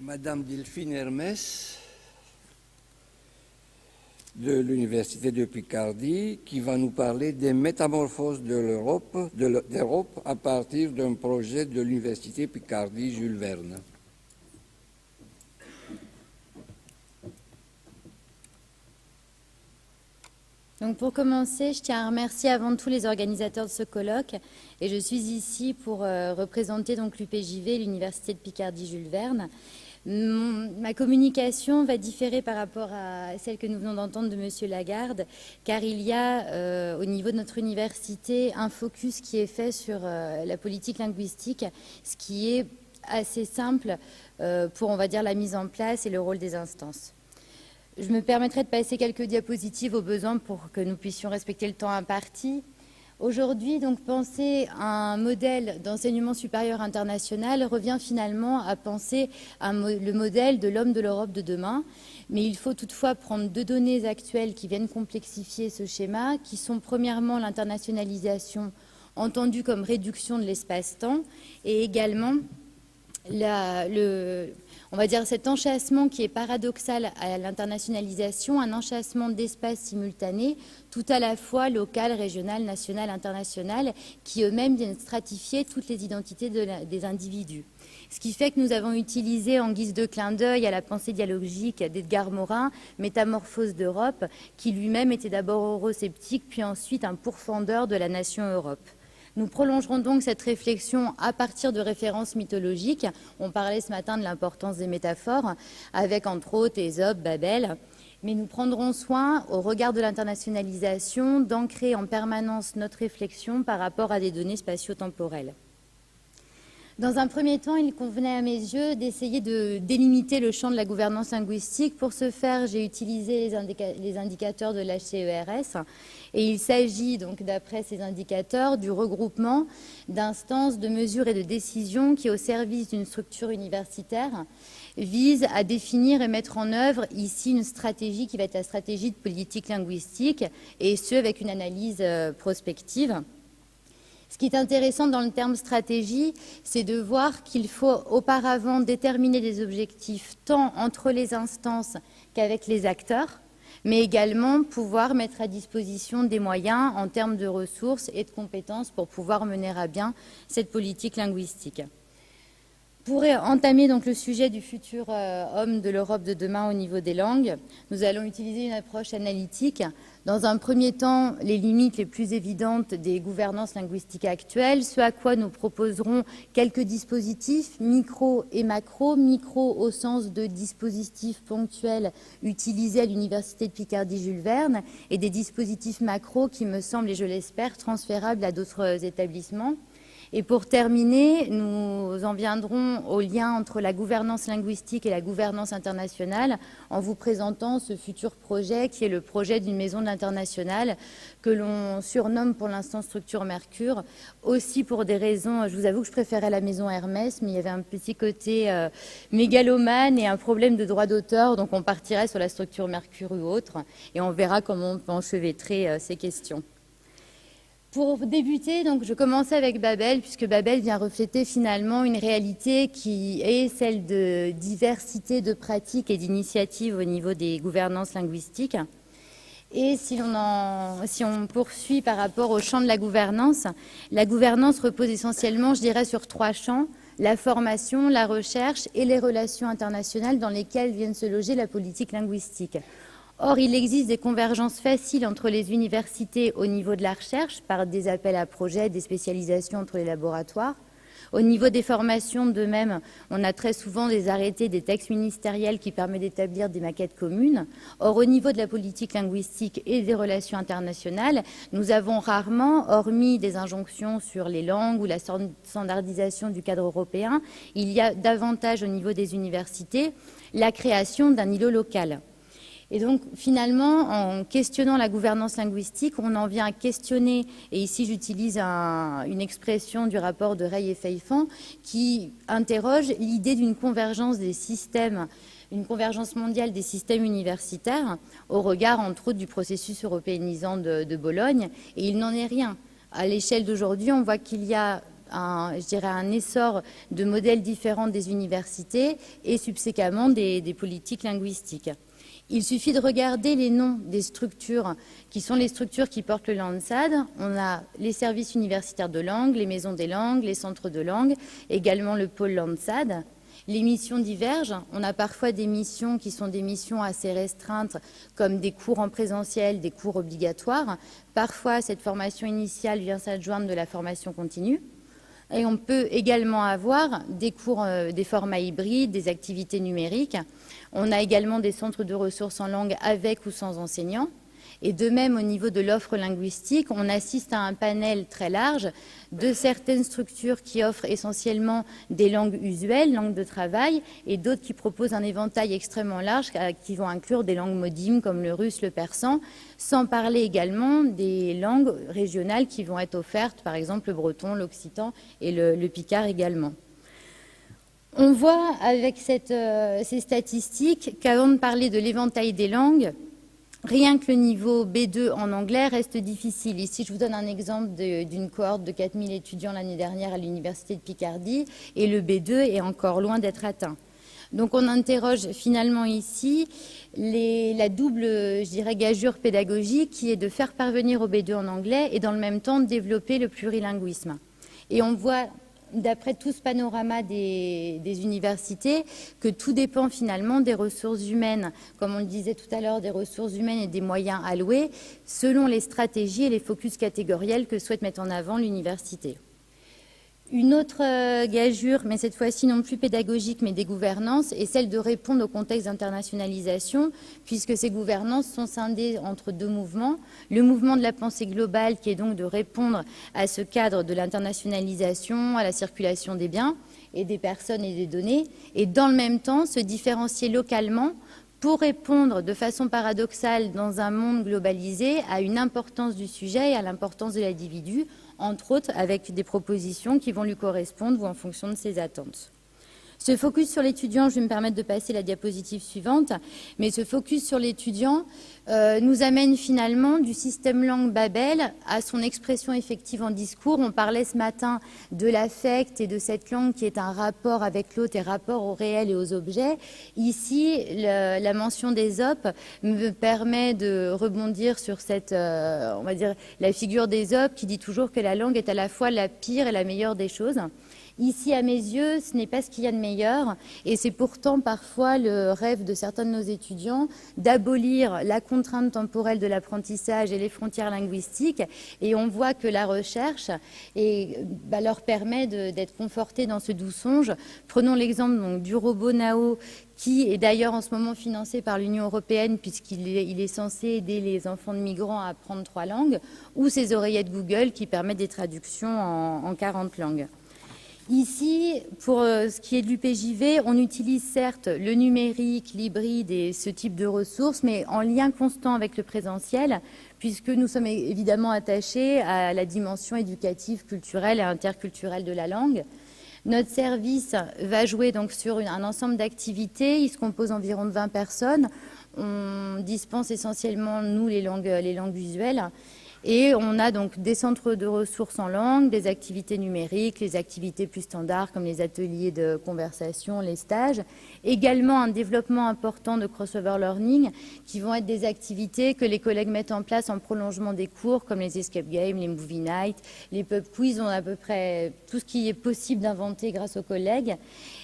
Madame Delphine Hermès de l'Université de Picardie qui va nous parler des métamorphoses de l'Europe à partir d'un projet de l'Université Picardie Jules Verne. Donc pour commencer, je tiens à remercier avant tout les organisateurs de ce colloque et je suis ici pour représenter donc l'UPJV, l'Université de Picardie Jules Verne. Ma communication va différer par rapport à celle que nous venons d'entendre de Monsieur Lagarde, car il y a au niveau de notre université un focus qui est fait sur la politique linguistique, ce qui est assez simple pour, on va dire, la mise en place et le rôle des instances. Je me permettrai de passer quelques diapositives au besoin pour que nous puissions respecter le temps imparti. Aujourd'hui, donc, penser un modèle d'enseignement supérieur international revient finalement à penser le modèle de l'homme de l'Europe de demain. Mais il faut toutefois prendre deux données actuelles qui viennent complexifier ce schéma, qui sont premièrement l'internationalisation entendue comme réduction de l'espace-temps et également on va dire cet enchâssement qui est paradoxal à l'internationalisation, un enchâssement d'espace simultané, tout à la fois local, régional, national, international, qui eux-mêmes viennent stratifier toutes les identités des individus. Ce qui fait que nous avons utilisé en guise de clin d'œil à la pensée dialogique d'Edgar Morin, Métamorphose d'Europe, qui lui-même était d'abord eurosceptique, puis ensuite un pourfendeur de la nation Europe. Nous prolongerons donc cette réflexion à partir de références mythologiques. On parlait ce matin de l'importance des métaphores, avec entre autres Ésope, Babel. Mais nous prendrons soin, au regard de l'internationalisation, d'ancrer en permanence notre réflexion par rapport à des données spatio-temporelles. Dans un premier temps, il convenait à mes yeux d'essayer de délimiter le champ de la gouvernance linguistique. Pour ce faire, j'ai utilisé les indicateurs de l'HCERS. Et il s'agit donc, d'après ces indicateurs, du regroupement d'instances, de mesures et de décisions qui, au service d'une structure universitaire, visent à définir et mettre en œuvre ici une stratégie qui va être la stratégie de politique linguistique, et ce, avec une analyse prospective. Ce qui est intéressant dans le terme stratégie, c'est de voir qu'il faut auparavant déterminer des objectifs tant entre les instances qu'avec les acteurs, mais également pouvoir mettre à disposition des moyens en termes de ressources et de compétences pour pouvoir mener à bien cette politique linguistique. Pour entamer donc le sujet du futur homme de l'Europe de demain au niveau des langues, nous allons utiliser une approche analytique. Dans un premier temps, les limites les plus évidentes des gouvernances linguistiques actuelles, ce à quoi nous proposerons quelques dispositifs, micro et macro. Micro au sens de dispositifs ponctuels utilisés à l'Université de Picardie Jules Verne et des dispositifs macro qui me semblent, et je l'espère, transférables à d'autres établissements. Et pour terminer, nous en viendrons au lien entre la gouvernance linguistique et la gouvernance internationale en vous présentant ce futur projet qui est le projet d'une maison de l'international que l'on surnomme pour l'instant Structure Mercure, aussi pour des raisons, je vous avoue que je préférais la maison Hermès, mais il y avait un petit côté mégalomane et un problème de droit d'auteur, donc on partirait sur la Structure Mercure ou autre, et on verra comment on peut enchevêtrer ces questions. Pour débuter, donc, je commençais avec Babel, puisque Babel vient refléter finalement une réalité qui est celle de diversité de pratiques et d'initiatives au niveau des gouvernances linguistiques. Et si on poursuit par rapport au champ de la gouvernance repose essentiellement, je dirais, sur trois champs: la formation, la recherche et les relations internationales dans lesquelles viennent se loger la politique linguistique. Or, il existe des convergences faciles entre les universités au niveau de la recherche, par des appels à projets, des spécialisations entre les laboratoires. Au niveau des formations, de même, on a très souvent des arrêtés, des textes ministériels qui permettent d'établir des maquettes communes. Or, au niveau de la politique linguistique et des relations internationales, nous avons rarement, hormis des injonctions sur les langues ou la standardisation du cadre européen, il y a davantage au niveau des universités la création d'un îlot local. Et donc, finalement, en questionnant la gouvernance linguistique, on en vient à questionner, et ici j'utilise une expression du rapport de Rey et Feifan, qui interroge l'idée d'une convergence des systèmes, une convergence mondiale des systèmes universitaires, au regard, entre autres, du processus européanisant de Bologne, et il n'en est rien. À l'échelle d'aujourd'hui, on voit qu'il y a je dirais, un essor de modèles différents des universités et subséquemment des politiques linguistiques. Il suffit de regarder les noms des structures qui sont les structures qui portent le Lansad. On a les services universitaires de langue, les maisons des langues, les centres de langue, également le pôle Lansad. Les missions divergent. On a parfois des missions qui sont des missions assez restreintes, comme des cours en présentiel, des cours obligatoires. Parfois, cette formation initiale vient s'adjoindre de la formation continue. Et on peut également avoir des cours, des formats hybrides, des activités numériques. On a également des centres de ressources en langue avec ou sans enseignants. Et de même, au niveau de l'offre linguistique, on assiste à un panel très large de certaines structures qui offrent essentiellement des langues usuelles, langues de travail, et d'autres qui proposent un éventail extrêmement large qui vont inclure des langues modymes comme le russe, le persan, sans parler également des langues régionales qui vont être offertes, par exemple le breton, l'occitan et le picard également. On voit avec ces statistiques qu'avant de parler de l'éventail des langues, rien que le niveau B2 en anglais reste difficile. Ici, je vous donne un exemple d'une cohorte de 4000 étudiants l'année dernière à l'Université de Picardie, et le B2 est encore loin d'être atteint. Donc on interroge finalement ici la double, je dirais, gageure pédagogique qui est de faire parvenir au B2 en anglais et dans le même temps de développer le plurilinguisme. Et on voit, d'après tout ce panorama des universités, que tout dépend finalement des ressources humaines, comme on le disait tout à l'heure, des ressources humaines et des moyens alloués, selon les stratégies et les focus catégoriels que souhaite mettre en avant l'université. Une autre gageure, mais cette fois-ci non plus pédagogique, mais des gouvernances, est celle de répondre au contexte d'internationalisation, puisque ces gouvernances sont scindées entre deux mouvements. Le mouvement de la pensée globale, qui est donc de répondre à ce cadre de l'internationalisation, à la circulation des biens et des personnes et des données, et dans le même temps se différencier localement pour répondre de façon paradoxale dans un monde globalisé à une importance du sujet et à l'importance de l'individu, entre autres avec des propositions qui vont lui correspondre ou en fonction de ses attentes. Ce focus sur l'étudiant, je vais me permettre de passer la diapositive suivante, mais ce focus sur l'étudiant nous amène finalement du système langue Babel à son expression effective en discours. On parlait ce matin de l'affect et de cette langue qui est un rapport avec l'autre et rapport au réel et aux objets. Ici, la mention des op me permet de rebondir sur cette, on va dire, la figure des op qui dit toujours que la langue est à la fois la pire et la meilleure des choses. Ici, à mes yeux, ce n'est pas ce qu'il y a de meilleur, et c'est pourtant parfois le rêve de certains de nos étudiants d'abolir la contrainte temporelle de l'apprentissage et les frontières linguistiques, et on voit que la recherche leur permet d'être confortés dans ce doux songe. Prenons l'exemple du robot Nao, qui est d'ailleurs en ce moment financé par l'Union européenne puisqu'il est censé aider les enfants de migrants à apprendre 3 langues, ou ces oreillettes Google qui permettent des traductions en 40 langues. Ici, pour ce qui est de l'UPJV, on utilise certes le numérique, l'hybride et ce type de ressources, mais en lien constant avec le présentiel, puisque nous sommes évidemment attachés à la dimension éducative, culturelle et interculturelle de la langue. Notre service va jouer donc sur un ensemble d'activités. Il se compose environ de 20 personnes. On dispense essentiellement, nous, les langues visuelles. Et on a donc des centres de ressources en langue, des activités numériques, les activités plus standards comme les ateliers de conversation, les stages. Également un développement important de crossover learning qui vont être des activités que les collègues mettent en place en prolongement des cours comme les escape games, les movie nights, les pub quiz. On a à peu près tout ce qui est possible d'inventer grâce aux collègues.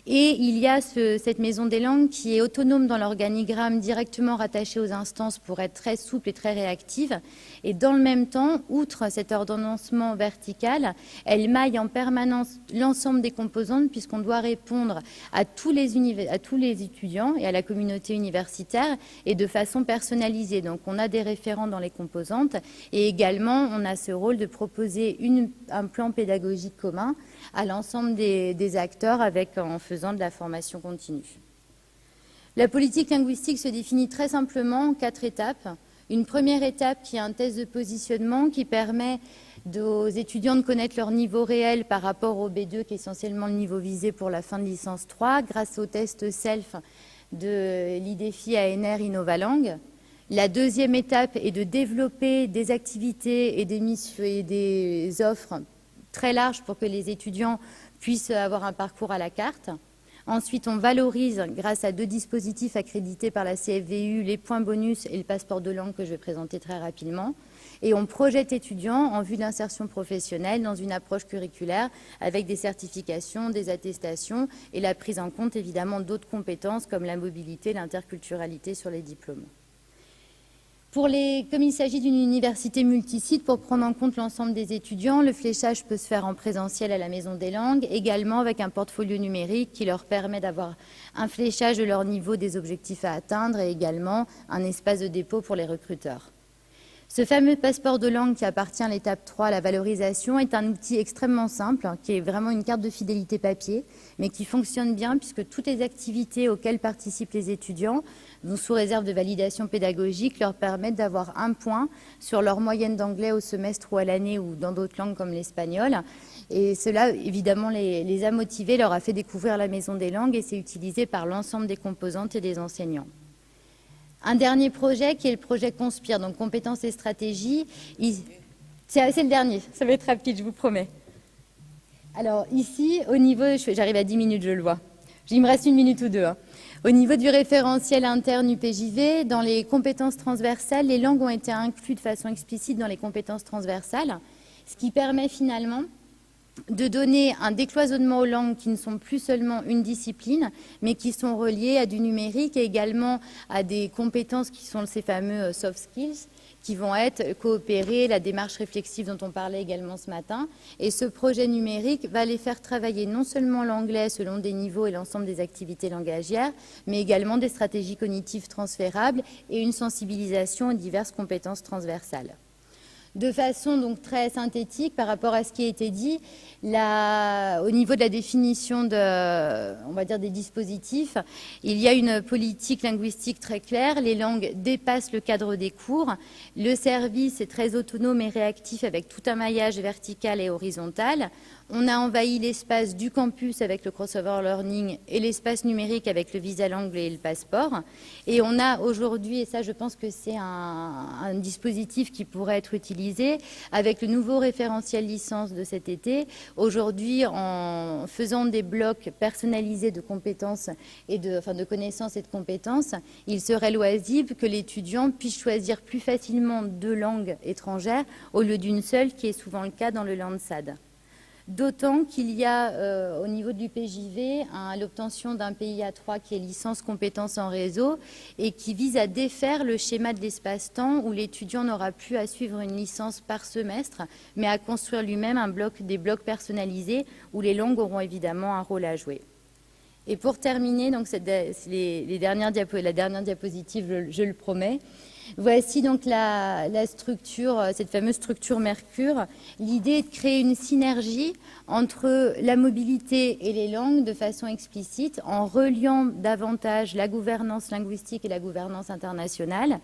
Et il y a cette maison des langues qui est autonome dans l'organigramme, directement rattachée aux instances pour être très souple et très réactive. Et dans le même temps, outre cet ordonnancement vertical, elle maille en permanence l'ensemble des composantes puisqu'on doit répondre à tous les étudiants et à la communauté universitaire et de façon personnalisée. Donc on a des référents dans les composantes et également on a ce rôle de proposer un plan pédagogique commun à l'ensemble des acteurs en faisant de la formation continue. La politique linguistique se définit très simplement en 4 étapes. Une première étape qui est un test de positionnement qui permet aux étudiants de connaître leur niveau réel par rapport au B2 qui est essentiellement le niveau visé pour la fin de licence 3 grâce au test self de l'IDEFI ANR Innovalang. La deuxième étape est de développer des activités et des offres très large pour que les étudiants puissent avoir un parcours à la carte. Ensuite, on valorise, grâce à 2 dispositifs accrédités par la CFVU, les points bonus et le passeport de langue que je vais présenter très rapidement. Et on projette étudiants en vue de l'insertion professionnelle dans une approche curriculaire avec des certifications, des attestations et la prise en compte évidemment d'autres compétences comme la mobilité, l'interculturalité sur les diplômes. Comme il s'agit d'une université multisite, pour prendre en compte l'ensemble des étudiants, le fléchage peut se faire en présentiel à la Maison des Langues, également avec un portfolio numérique qui leur permet d'avoir un fléchage de leur niveau des objectifs à atteindre et également un espace de dépôt pour les recruteurs. Ce fameux passeport de langue qui appartient à l'étape 3, la valorisation, est un outil extrêmement simple, qui est vraiment une carte de fidélité papier, mais qui fonctionne bien puisque toutes les activités auxquelles participent les étudiants, sous réserve de validation pédagogique, leur permettent d'avoir 1 point sur leur moyenne d'anglais au semestre ou à l'année ou dans d'autres langues comme l'espagnol. Et cela, évidemment, les a motivés, leur a fait découvrir la Maison des Langues et c'est utilisé par l'ensemble des composantes et des enseignants. Un dernier projet qui est le projet Conspire, donc compétences et stratégies. C'est le dernier, ça va être rapide, je vous promets. Alors ici, au niveau, j'arrive à 10 minutes, je le vois. Il me reste 1 minute ou 2. Au niveau du référentiel interne UPJV, dans les compétences transversales, les langues ont été incluses de façon explicite dans les compétences transversales, ce qui permet finalement de donner un décloisonnement aux langues qui ne sont plus seulement une discipline, mais qui sont reliées à du numérique et également à des compétences qui sont ces fameux soft skills, qui vont être coopérer, la démarche réflexive dont on parlait également ce matin. Et ce projet numérique va les faire travailler non seulement l'anglais selon des niveaux et l'ensemble des activités langagières, mais également des stratégies cognitives transférables et une sensibilisation aux diverses compétences transversales. De façon donc très synthétique par rapport à ce qui a été dit, au niveau de la définition on va dire des dispositifs, il y a une politique linguistique très claire. Les langues dépassent le cadre des cours. Le service est très autonome et réactif avec tout un maillage vertical et horizontal. On a envahi l'espace du campus avec le crossover learning et l'espace numérique avec le visa langue et le passeport. Et on a aujourd'hui, et ça je pense que c'est un dispositif qui pourrait être utilisé, avec le nouveau référentiel licence de cet été, aujourd'hui en faisant des blocs personnalisés de compétences et de connaissances et de compétences, il serait loisible que l'étudiant puisse choisir plus facilement 2 langues étrangères au lieu d'une seule, qui est souvent le cas dans le Landsad. D'autant qu'il y a au niveau du PJV l'obtention d'un PIA 3 qui est licence compétences en réseau et qui vise à défaire le schéma de l'espace-temps où l'étudiant n'aura plus à suivre une licence par semestre, mais à construire lui-même des blocs personnalisés où les langues auront évidemment un rôle à jouer. Et pour terminer, donc la dernière diapositive, je le promets. Voici donc la structure, cette fameuse structure Mercure. L'idée est de créer une synergie entre la mobilité et les langues de façon explicite en reliant davantage la gouvernance linguistique et la gouvernance internationale,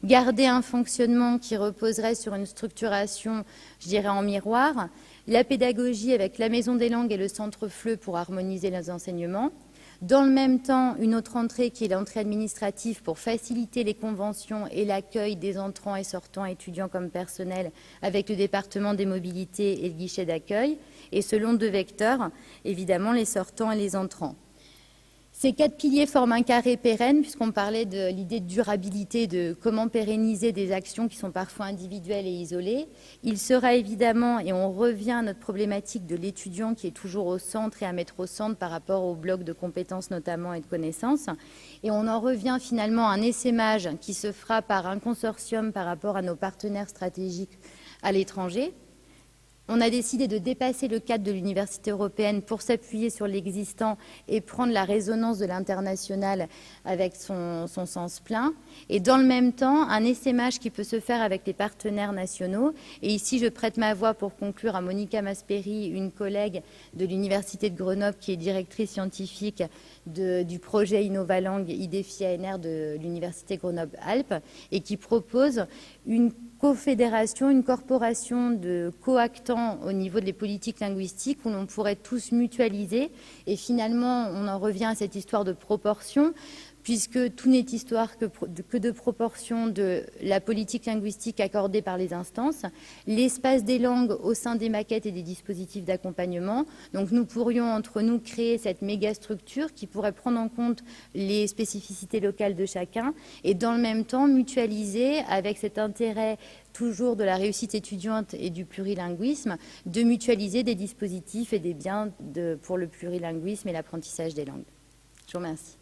garder un fonctionnement qui reposerait sur une structuration, je dirais, en miroir, la pédagogie avec la Maison des Langues et le Centre FLE pour harmoniser les enseignements. Dans le même temps, une autre entrée qui est l'entrée administrative pour faciliter les conventions et l'accueil des entrants et sortants, étudiants comme personnel, avec le département des mobilités et le guichet d'accueil, et selon 2 vecteurs, évidemment les sortants et les entrants. Ces 4 piliers forment un carré pérenne, puisqu'on parlait de l'idée de durabilité, de comment pérenniser des actions qui sont parfois individuelles et isolées. Il sera évidemment, et on revient à notre problématique de l'étudiant qui est toujours au centre et à mettre au centre par rapport au bloc de compétences notamment et de connaissances. Et on en revient finalement à un essaimage qui se fera par un consortium par rapport à nos partenaires stratégiques à l'étranger. On a décidé de dépasser le cadre de l'université européenne pour s'appuyer sur l'existant et prendre la résonance de l'international avec son sens plein. Et dans le même temps, un essaimage qui peut se faire avec les partenaires nationaux. Et ici, je prête ma voix pour conclure à Monica Masperi, une collègue de l'université de Grenoble qui est directrice scientifique du projet Innovalangue IDEFI ANR de l'université Grenoble-Alpes et qui propose une cofédération, une corporation de coactants au niveau des politiques linguistiques où l'on pourrait tous mutualiser. Et finalement, on en revient à cette histoire de proportion. puisque tout n'est histoire que de proportion de la politique linguistique accordée par les instances, l'espace des langues au sein des maquettes et des dispositifs d'accompagnement. Donc nous pourrions entre nous créer cette méga structure qui pourrait prendre en compte les spécificités locales de chacun et dans le même temps mutualiser avec cet intérêt toujours de la réussite étudiante et du plurilinguisme, de mutualiser des dispositifs et des biens pour le plurilinguisme et l'apprentissage des langues. Je vous remercie.